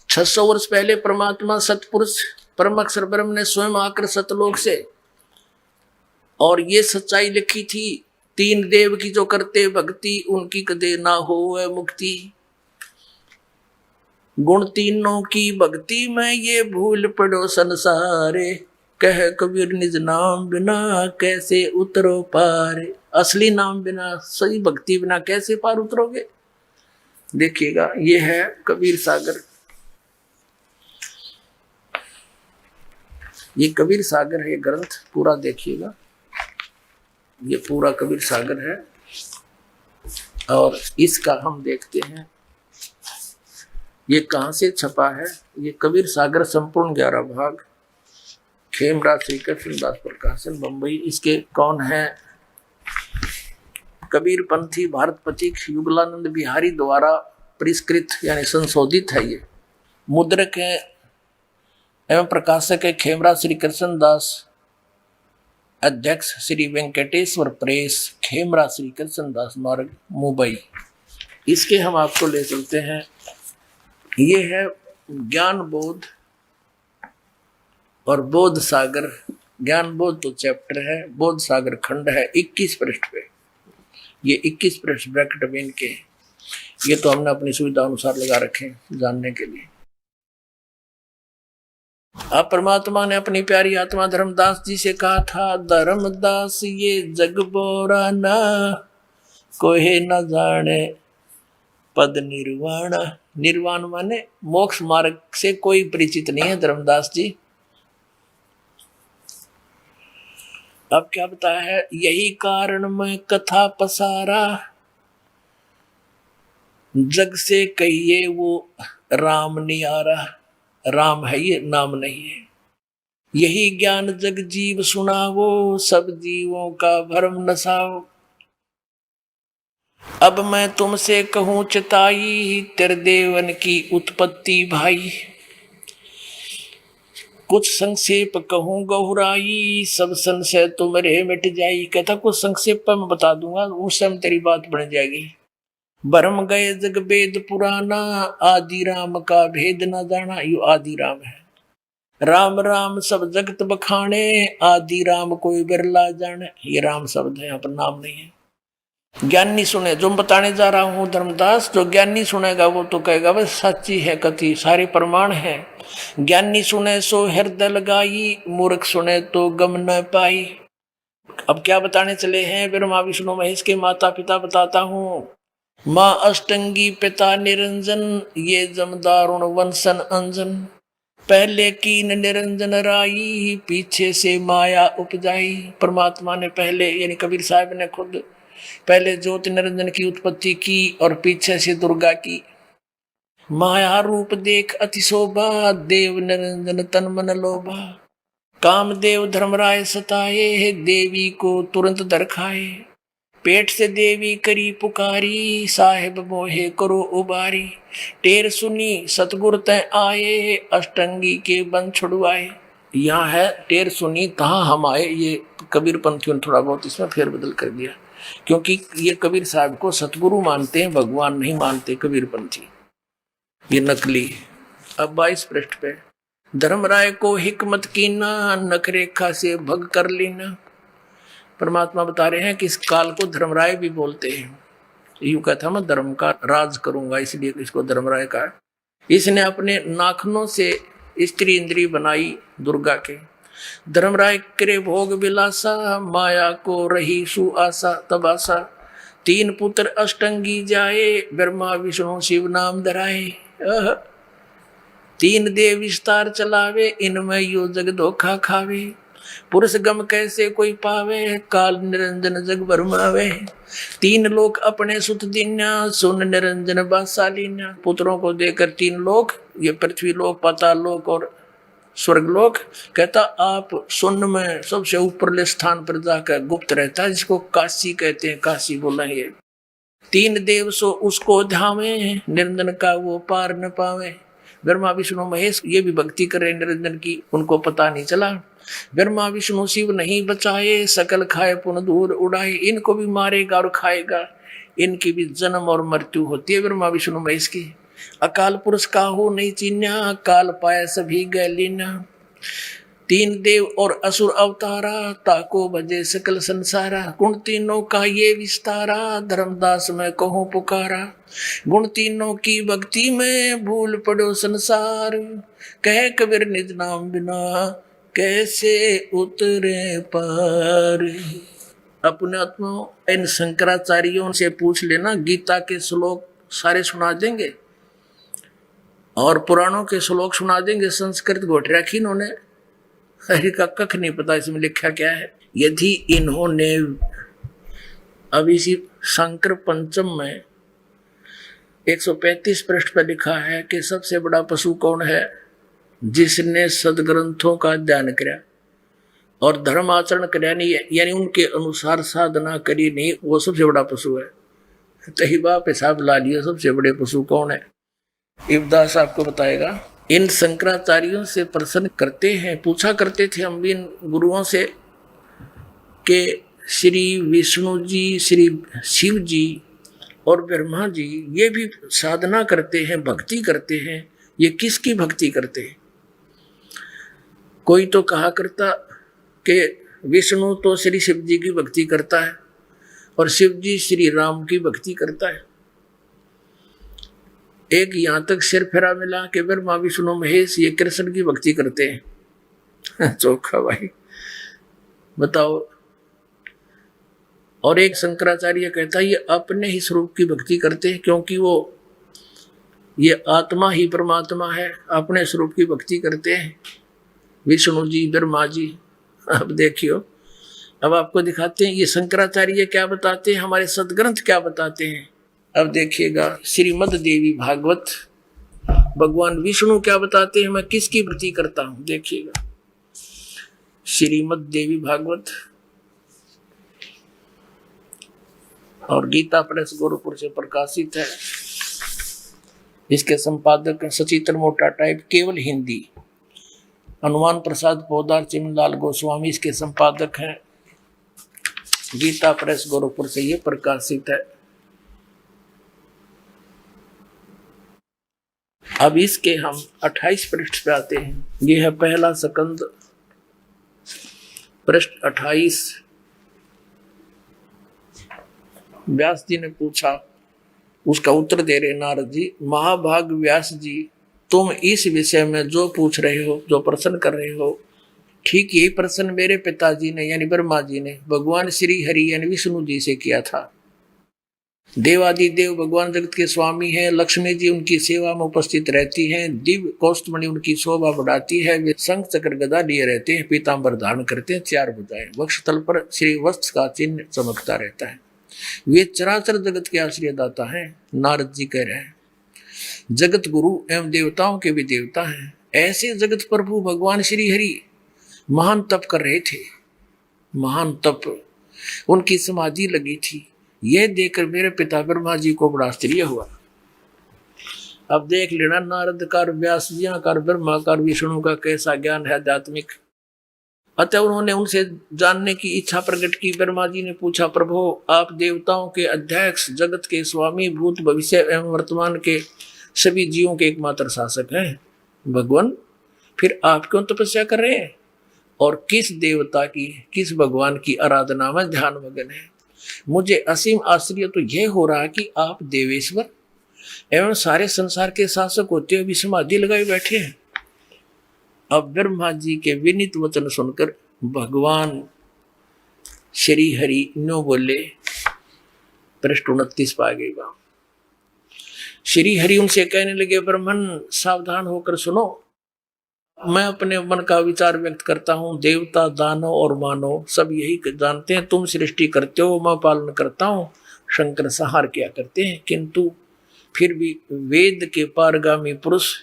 600 वर्ष पहले परमात्मा सतपुरुष परम अक्षर ब्रह्म ने स्वयं आकर सतलोक से और ये सच्चाई लिखी थी, 3 देव की जो करते भक्ति उनकी कदे ना हो मुक्ति। गुण तीनों की भक्ति में ये भूल पड़ो संसारे, कह कबीर निज नाम बिना कैसे उतरो पार। असली नाम बिना, सही भक्ति बिना कैसे पार उतरोगे। देखिएगा, ये है कबीर सागर। ये कबीर सागर है, ये ग्रंथ पूरा देखिएगा, ये पूरा कबीर सागर है। और इसका हम देखते हैं ये कहाँ से छपा है। ये कबीर सागर संपूर्ण 11 भाग, खेमराज श्री कृष्णदास प्रकाशन, बंबई। इसके कौन है? कबीर पंथी भारत पथिक युगलानंद बिहारी द्वारा परिष्कृत यानी संशोधित है। ये मुद्रक है एवं प्रकाशक है खेमराज श्री कृष्णदास, अध्यक्ष श्री वेंकटेश्वर प्रेस, खेमराज श्री कृष्णदास मार्ग, मुंबई। इसके हम आपको ले चलते हैं। ये है ज्ञान बोध और बोध सागर। ज्ञान बोध तो चैप्टर है, बोध सागर खंड है 21 पृष्ठ पे। ये 21 पृष्ठ ब्रैकेट में इनके, ये तो हमने अपनी सुविधा अनुसार लगा रखे हैं जानने के लिए। अब परमात्मा ने अपनी प्यारी आत्मा धर्मदास जी से कहा था, धर्मदास ये जग बोरा ना, कोई न जाने पद निर्वाण। निर्वाण माने मोक्ष मार्ग से कोई परिचित नहीं है धर्मदास जी। अब क्या बताया है? यही कारण मैं कथा पसारा, जग से कहिए वो राम नियारा। राम है ये, नाम नहीं है। यही ज्ञान जग जीव सुनावो, सब जीवों का भरम नसाओ। अब मैं तुमसे कहूं चिताई, तेरे देवन की उत्पत्ति भाई। कुछ संक्षेप कहूं गहुराई, सब संशय तुम्हारे मिट जाई। कहता कुछ संक्षेप पर मैं बता दूंगा, उस समय तेरी बात बन जाएगी। भरम गए जग वेद पुराना, आदि राम का भेद न जाना। यू आदि राम है। राम राम सब जगत बखाने, आदि राम कोई बिरला जाने। ये राम शब्द है, यहाँ पर नाम नहीं है। ज्ञानी सुने, जो मैं बताने जा रहा हूं धर्मदास, जो ज्ञानी सुनेगा वो तो कहेगा बस सच्ची है कथी, सारे प्रमाण है। ज्ञानी सुने सो हृदय लगाई, मूर्ख सुने तो गम न पाई। अब क्या बताने चले हैं? ब्रह्मा विष्णु महेश के माता पिता बताता हूं। माँ अष्टंगी पिता निरंजन, ये जमदारुण वंशन अंजन। पहले कीन निरंजन राई, पीछे से माया उपजाई। परमात्मा ने पहले यानी कबीर साहब ने खुद पहले ज्योति निरंजन की उत्पत्ति की और पीछे से दुर्गा की। माया रूप देख अति शोभा, देव निरंजन तन मन लोभा। कामदेव धर्मराय सताए, देवी को तुरंत दरखाए। पेट से देवी करी पुकारी, साहेब मोहे करो उबारी। टेर सुनी सतगुर तय आए, अष्टंगी के बन छुड़वाए। यहाँ है टेर सुनी तहाँ हम आए। ये कबीर पंथियों ने थोड़ा बहुत इसमें फेरबदल कर दिया, क्योंकि ये कबीर साहब को सतगुरु मानते हैं, भगवान नहीं मानते कबीर पंथी, ये नकली। अब 22 पृष्ठ पे, धर्मराय को हिकमत कीना, नख रेखा से भग कर लेना। परमात्मा बता रहे हैं कि इस काल को धर्मराय भी बोलते हैं। यूं कहता मैं धर्म का राज करूंगा, इसलिए इसको धर्मराय कहा। इसने अपने नाखनों से स्त्री इंद्री बनाई दुर्गा के। धर्मराय करे भोग विलासा, माया को रही सुआसा तबासा। 3 पुत्र अष्टंगी जाए, ब्रह्मा विष्णु शिव नाम धराए। 3 देव विस्तार चलावे, इनमें यो जग धोखा खावे। पुरुष गम कैसे कोई पावे, काल निरंजन जग भरमावे। 3 लोक अपने सुत दीन्या, सुन निरंजन बादशालीन्या। पुत्रों को देकर 3 लोक, ये पृथ्वी लोक, पाताल लोक और स्वर्गलोक। कहता आप सुन में सबसे ऊपरले स्थान पर जाकर गुप्त रहता है, जिसको काशी कहते हैं, काशी बोला ये। 3 देव सो उसको ध्यावे, निरंजन का वो पार न पावे। ब्रह्मा विष्णु महेश ये भी भक्ति करे निरंजन की, उनको पता नहीं चला। ब्रह्मा विष्णु शिव नहीं बचाए, सकल खाए पुन दूर उड़ाए। इनको भी मारेगा और खाएगा, इनकी भी जन्म और मृत्यु होती है ब्रह्मा विष्णु महेश की। अकाल पुरुष काहू नहीं चीन्या, काल पाए सभी गैलीना। तीन देव और असुर अवतारा, ताको भजे सकल संसारा। गुण तीनों का ये विस्तारा, धर्मदास मैं कहूँ पुकारा। गुण तीनों की भक्ति में भूल पड़ो संसार, कह कबीर निज नाम बिना कैसे उतरे पार। अपने आत्मा इन शंकराचार्यों से पूछ लेना, गीता के श्लोक सारे सुना देंगे और पुराणों के श्लोक सुना देंगे। संस्कृत घोट रखी इन्होंने, हरि का कख नहीं पता इसमें लिखा क्या है। यदि इन्होंने अब इसी शंकर पंचम में 135 पृष्ठ पर लिखा है कि सबसे बड़ा पशु कौन है, जिसने सदग्रंथों का अध्ययन किया और धर्म आचरण किया नहीं, यानी उनके अनुसार साधना करी नहीं, वो सबसे बड़ा पशु है। तही बाप हिसाब ला लिया सबसे बड़े पशु कौन है। इब्दास आपको बताएगा। इन शंकराचार्यों से प्रश्न करते हैं, पूछा करते थे हम भी इन गुरुओं से कि श्री विष्णु जी, श्री शिव जी और ब्रह्मा जी ये भी साधना करते हैं, भक्ति करते हैं, ये किसकी भक्ति करते हैं। कोई तो कहा करता कि विष्णु तो श्री शिव जी की भक्ति करता है और शिव जी श्री राम की भक्ति करता है। एक यहां तक सिर फेरा मिला कि ब्रह्मा विष्णु महेश ये कृष्ण की भक्ति करते हैं। चौखा भाई बताओ। और एक शंकराचार्य कहता है ये अपने ही स्वरूप की भक्ति करते हैं, क्योंकि वो ये आत्मा ही परमात्मा है, अपने स्वरूप की भक्ति करते हैं विष्णु जी, ब्रह्मा जी। अब देखियो, अब आपको दिखाते हैं ये शंकराचार्य क्या बताते हैं, हमारे सदग्रंथ क्या बताते हैं। अब देखिएगा श्रीमद् देवी भागवत, भगवान विष्णु क्या बताते हैं, मैं किसकी भक्ति करता हूं। देखिएगा श्रीमद् देवी भागवत और गीता प्रेस गोरखपुर से प्रकाशित है। इसके संपादक सचित्र मोटा टाइप, केवल हिंदी। हनुमान प्रसाद पोदार चिमनलाल गोस्वामी इसके संपादक हैं। गीता प्रेस गोरखपुर से ये प्रकाशित है। अब इसके हम 28 पृष्ठ पे आते हैं। ये है पहला स्कंद, पृष्ठ 28। व्यास जी ने पूछा, उसका उत्तर दे रहे नारद जी। महाभाग व्यास जी, तुम इस विषय में जो पूछ रहे हो, जो प्रश्न कर रहे हो, ठीक यही प्रश्न मेरे पिताजी ने यानी ब्रह्मा जी ने भगवान श्री हरि यानी विष्णु जी से किया था। देवादि देव भगवान जगत के स्वामी हैं। लक्ष्मी जी उनकी सेवा में उपस्थित रहती हैं। दिव्य कौस्तुभमणि उनकी शोभा बढ़ाती है। वे शंख चक्र गदा लिए रहते हैं, पीताम्बर धारण करते हैं, 4 भुजाएं, वक्षस्थल पर श्री वस्त्र का चिन्ह चमकता रहता है। वे चराचर जगत के आश्रयदाता हैं। नारद जी कह रहे हैं जगत गुरु एवं देवताओं के भी देवता हैं। ऐसे जगत प्रभु भगवान श्री हरि महान तप कर रहे थे, महान तप, उनकी समाधि लगी थी। यह देखकर मेरे पिता ब्रह्मा जी को बड़ा आश्चर्य हुआ। अब देख लेना नारद का, व्यास जी का, ब्रह्मा का, विष्णु का कैसा ज्ञान है आध्यात्मिक। अतः उन्होंने उनसे जानने की इच्छा प्रकट की। ब्रह्मा जी ने पूछा, प्रभु आप देवताओं के अध्यक्ष, जगत के स्वामी, भूत भविष्य एवं वर्तमान के सभी जीवों के एकमात्र शासक हैं। भगवान फिर आप क्यों तपस्या कर रहे हैं और किस देवता की, किस भगवान की आराधना में ध्यान मगन है। मुझे असीम आश्चर्य तो यह हो रहा है कि आप देवेश्वर एवं सारे संसार के शासक होते हुए भी समाधि लगाए बैठे हैं। अब ब्रह्मा जी के विनीत वचन सुनकर भगवान श्री हरि नो बोले, पृष्ठ 29 पा गई बात। श्री हरि उनसे कहने लगे, ब्राह्मण सावधान होकर सुनो, मैं अपने मन का विचार व्यक्त करता हूँ। देवता, दानव और मानव सब यही जानते हैं, तुम सृष्टि करते हो, मैं पालन करता हूँ, शंकर संहार किया करते हैं। किंतु फिर भी वेद के पारगामी पुरुष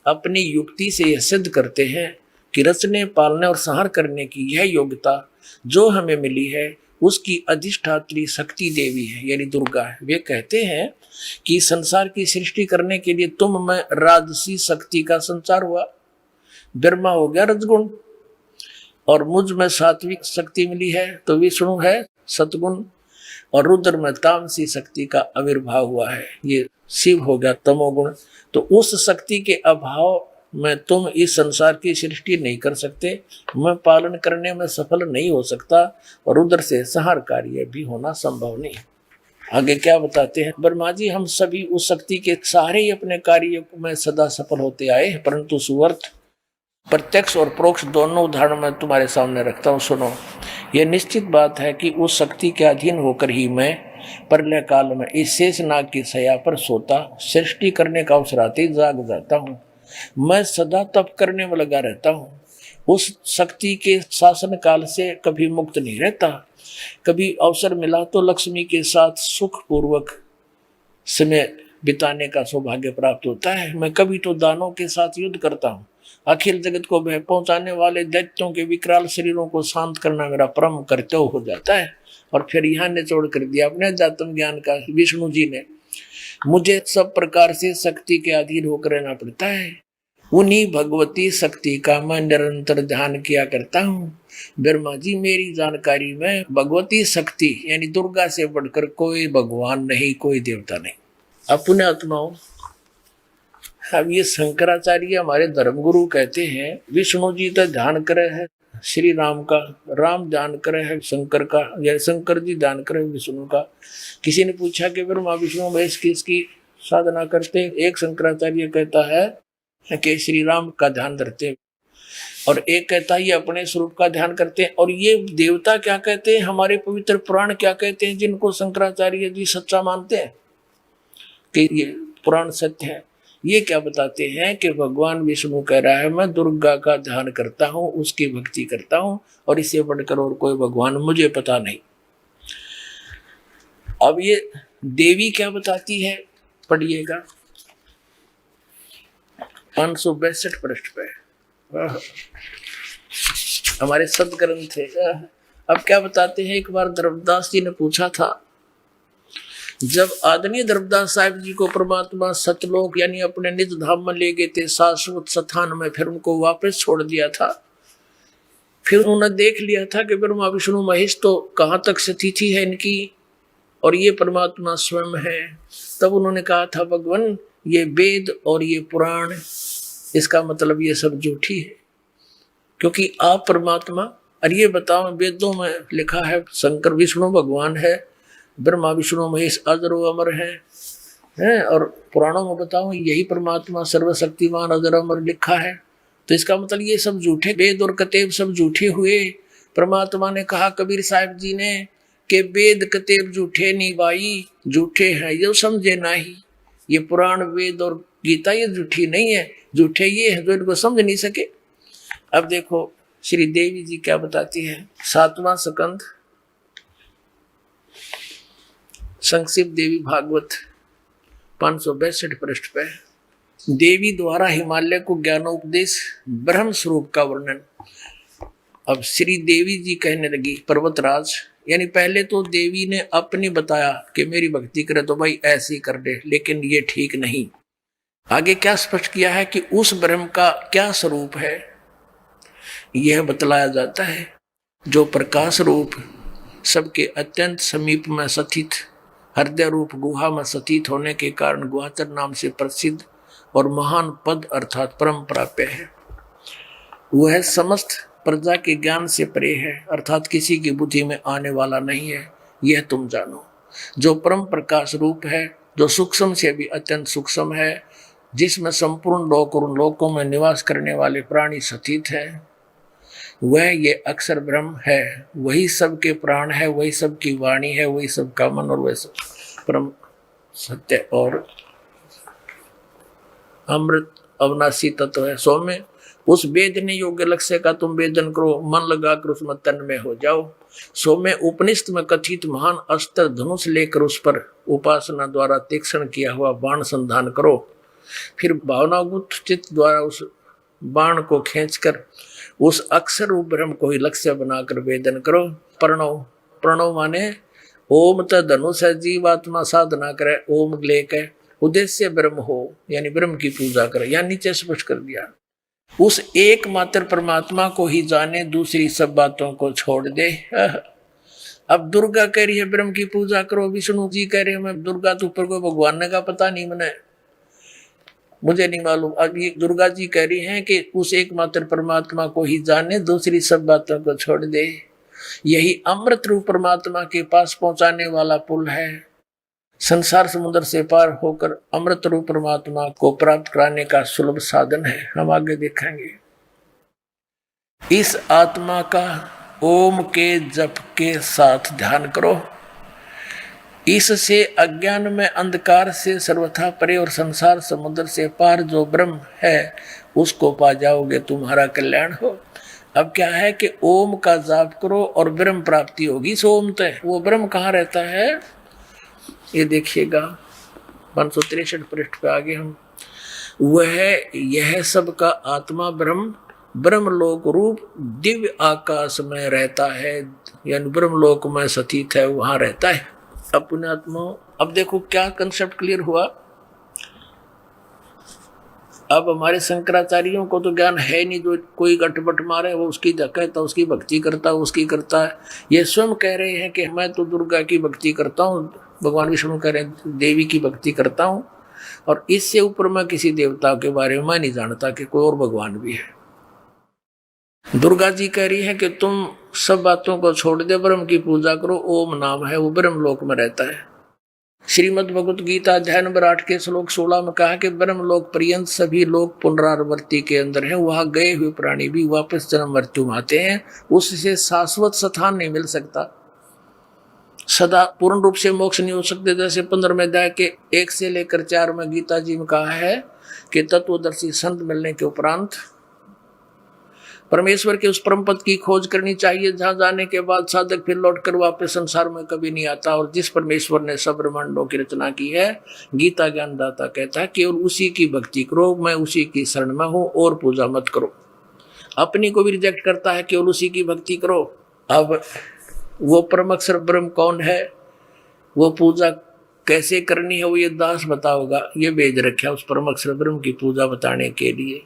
अपनी युक्ति से यह सिद्ध करते हैं कि रचने, पालने और संहार करने की यह योग्यता जो हमें मिली है उसकी अधिष्ठात्री शक्ति देवी है, यानी दुर्गा है। वे कहते हैं कि संसार की सृष्टि करने के लिए तुम में राजसी शक्ति का संचार हुआ, ब्रह्मा हो गया रजगुण, और मुझ में सात्विक शक्ति मिली है तो विष्णु है सतगुण, और रुद्र में तामसी शक्ति का आविर्भाव हुआ है, ये शिव हो गया तमोगुण। तो उस शक्ति के अभाव में तुम इस संसार की सृष्टि नहीं कर सकते, मैं पालन करने में सफल नहीं हो सकता, और रुद्र से संहार कार्य भी होना संभव नहीं। आगे क्या बताते हैं ब्रह्मा जी, हम सभी उस शक्ति के सहारे ही अपने कार्य में सदा सफल होते आए, परंतु सुवर्त प्रत्यक्ष और परोक्ष दोनों उदाहरण मैं तुम्हारे सामने रखता हूँ, सुनो। यह निश्चित बात है कि उस शक्ति के अधीन होकर ही मैं प्रलय काल में इस शेष नाग की शैया पर सोता, सृष्टि करने का अवसर आते ही जाग जाता हूँ। मैं सदा तप करने में लगा रहता हूँ, उस शक्ति के शासन काल से कभी मुक्त नहीं रहता। कभी अवसर मिला तो लक्ष्मी के साथ सुख पूर्वक समय बिताने का सौभाग्य प्राप्त होता है। मैं कभी तो दानों के साथ युद्ध करता हूँ, अखिल जगत को भय पहुंचाने वाले दैत्यों के विकराल शरीरों को शांत करना मेरा परम कर्तव्य हो जाता है। और फिर यहाँ निचोड़ कर दिया अपने अध्यात्म ज्ञान का विष्णु जी ने, मुझे सब प्रकार से शक्ति के अधीन होकर रहना पड़ता है, उन्हीं भगवती शक्ति का मैं निरंतर ध्यान किया करता हूँ। ब्रह्मा जी, मेरी जानकारी में भगवती शक्ति यानी दुर्गा से बढ़कर कोई भगवान नहीं, कोई देवता नहीं। अपने आत्माओं, अब ये शंकराचार्य हमारे धर्मगुरु कहते हैं विष्णु जी तो ध्यान करे है श्री राम का, राम ध्यान करे है शंकर का, या शंकर जी ध्यान करे विष्णु का। किसी ने पूछा कि ब्रह्मा विष्णु महेश किसकी साधना करते, एक शंकराचार्य कहता है कि श्री राम का ध्यान धरते हैं, और एक कहता है ये अपने स्वरूप का ध्यान करते हैं। और ये देवता क्या कहते हैं, हमारे पवित्र पुराण क्या कहते हैं, जिनको शंकराचार्य जी सच्चा मानते हैं कि ये पुराण सत्य है, ये क्या बताते हैं कि भगवान विष्णु कह रहा है मैं दुर्गा का ध्यान करता हूँ, उसकी भक्ति करता हूँ, और इससे बढ़कर और कोई भगवान मुझे पता नहीं। अब ये देवी क्या बताती है, पढ़िएगा 562 पृष्ठ पे हमारे सदग्रंथ थे। अब क्या बताते हैं, एक बार धर्मदास जी ने पूछा था, जब आदरणीय धर्मदास साहिब जी को परमात्मा सतलोक यानी अपने निज धाम में ले गए थे, शाश्वत स्थान में, फिर उनको वापस छोड़ दिया था। फिर उन्होंने देख लिया था कि ब्रह्मा विष्णु महेश तो कहाँ तक स्थिति है इनकी, और ये परमात्मा स्वयं है। तब उन्होंने कहा था भगवान ये वेद और ये पुराण, इसका मतलब ये सब झूठी है, क्योंकि आप परमात्मा, और ये बताओ वेदों में लिखा है शंकर विष्णु भगवान है, ब्रह्मा विष्णु महेश अजर अमर है, और पुराणों में बताओ यही परमात्मा सर्वशक्तिमान अजर अमर लिखा है। तो इसका मतलब ये सब झूठे वेद और कतेब सब झूठे हुए। परमात्मा ने कहा कबीर साहिब जी ने कि वेद कतेब झूठे नहीं भाई, झूठे हैं ये समझे नहीं, ये पुराण वेद और गीता ये झूठी नहीं है, झूठे ये है जो इनको समझ नहीं सके। अब देखो श्री देवी जी क्या बताती है, 7वां स्कंद संक्षिप्त देवी भागवत 562 पृष्ठ पे देवी द्वारा हिमालय को ज्ञानोपदेश ब्रह्म स्वरूप का वर्णन। अब श्री देवी जी कहने लगी पर्वतराज, यानी पहले तो देवी ने अपनी बताया कि मेरी भक्ति करे तो भाई ऐसे ही कर दे, लेकिन ये ठीक नहीं। आगे क्या स्पष्ट किया है कि उस ब्रह्म का क्या स्वरूप है यह बतलाया जाता है, जो प्रकाश रूप सबके अत्यंत समीप में स्थित हृदय रूप गुहा में स्थित होने के कारण गुहाचर नाम से प्रसिद्ध और महान पद अर्थात परम प्राप्य है। वह समस्त प्रजा के ज्ञान से परे है, अर्थात किसी की बुद्धि में आने वाला नहीं है, यह तुम जानो। जो परम प्रकाश रूप है, जो सूक्ष्म से भी अत्यंत सूक्ष्म है, जिसमें संपूर्ण लोक और लोकों में निवास करने वाले प्राणी स्थित है, वह ये अक्षर ब्रह्म है। वही सबके प्राण है, वही सबकी वाणी है, वही सबका मन, और वह सब परम सत्य और अमृत अविनाशी तत्व है। सौम्य उस वेदने योग्य लक्ष्य का तुम वेदन करो, मन लगाकर उसमें तन में हो जाओ। सौम्य उपनिषद में कथित महान अस्त्र धनुष लेकर उस पर उपासना द्वारा तीक्ष्ण किया हुआ बाण संधान करो, फिर भावनागुप्त चित्त द्वारा उस बाण को खींचकर उस अक्षर रूप ब्रह्म को ही लक्ष्य बनाकर वेदन करो। प्रणव, प्रणव माने ओम त धनुष है, जीवात्मा साधना करे, ओम लेकर उद्देश्य ब्रह्म हो, यानी ब्रह्म की पूजा करे। या नीचे स्पष्ट कर दिया, उस एकमात्र परमात्मा को ही जाने, दूसरी सब बातों को छोड़ दे। अब दुर्गा कह रही है ब्रह्म की पूजा करो, विष्णु जी कह रहे हैं मैं दुर्गा तो ऊपर को भगवान ने का पता नहीं मने, मुझे नहीं मालूम। अब ये दुर्गा जी कह रही हैं कि उस एकमात्र परमात्मा को ही जाने, दूसरी सब बातों को छोड़ दे। यही अमृत रूप परमात्मा के पास पहुंचाने वाला पुल है। संसार समुद्र से पार होकर अमृत रूप परमात्मा को प्राप्त कराने का सुलभ साधन है। हम आगे देखेंगे। इस आत्मा का ओम के जप के साथ ध्यान करो। इससे अज्ञान में अंधकार से सर्वथा परे और संसार समुद्र से पार जो ब्रह्म है उसको पा जाओगे, तुम्हारा कल्याण हो। अब क्या है कि ओम का जाप करो और ब्रह्म प्राप्ति होगी। सोम तय वो ब्रह्म कहाँ रहता है, ये देखिएगा 563 पृष्ठ पे आगे हम। वह यह सब का आत्मा ब्रह्म ब्रह्मलोक रूप दिव्य आकाश में रहता है, यानी ब्रह्मलोक में स्थित है, वहां रहता है। अब पुण्यात्मा, अब देखो क्या कंसेप्ट क्लियर हुआ। अब हमारे शंकराचार्यों को तो ज्ञान है नहीं, जो कोई गटबट मारे वो उसकी कहता, उसकी भक्ति करता, उसकी करता है। ये स्वयं कह रहे हैं कि मैं तो दुर्गा की भक्ति करता हूँ, भगवान विष्णु कह रहे हैं देवी की भक्ति करता हूँ, और इससे ऊपर मैं किसी देवता के बारे में नहीं जानता कि कोई और भगवान भी है। दुर्गा जी कह रही है कि तुम सब बातों को छोड़ दे, ब्रह्म की पूजा करो। ओम नाम है, वो ब्रह्म लोक में रहता है। श्रीमद् भगवत गीता अध्याय नंबर 8 के श्लोक 16 में कहा कि ब्रह्म लोक पर्यंत सभी लोग पुनरावृत्ति के अंदर हैं। वहां गए हुए प्राणी भी वापस जन्म मृत्यु में आते हैं, उससे शाश्वत स्थान नहीं मिल सकता, सदा पूर्ण रूप से मोक्ष नहीं हो सकते। जैसे 15वें अध्याय के 1 से लेकर 4 में गीता जी में कहा है कि तत्वदर्शी संत मिलने के उपरांत परमेश्वर के उस परम पद की खोज करनी चाहिए, जहां जाने के बाद साधक फिर लौटकर वापस संसार में कभी नहीं आता। और जिस परमेश्वर ने सब ब्रह्मांडों की रचना की है, गीता ज्ञानदाता कहता है केवल उसी की भक्ति करो, मैं उसी की शरण में हूं, और पूजा मत करो। अपनी को भी रिजेक्ट करता है, केवल उसी की भक्ति करो। अब वो परम अक्षर ब्रह्म कौन है, वो पूजा कैसे करनी है, वो ये दास बताओगा। ये भेज रखा है उस परम अक्षर ब्रह्म की पूजा बताने के लिए।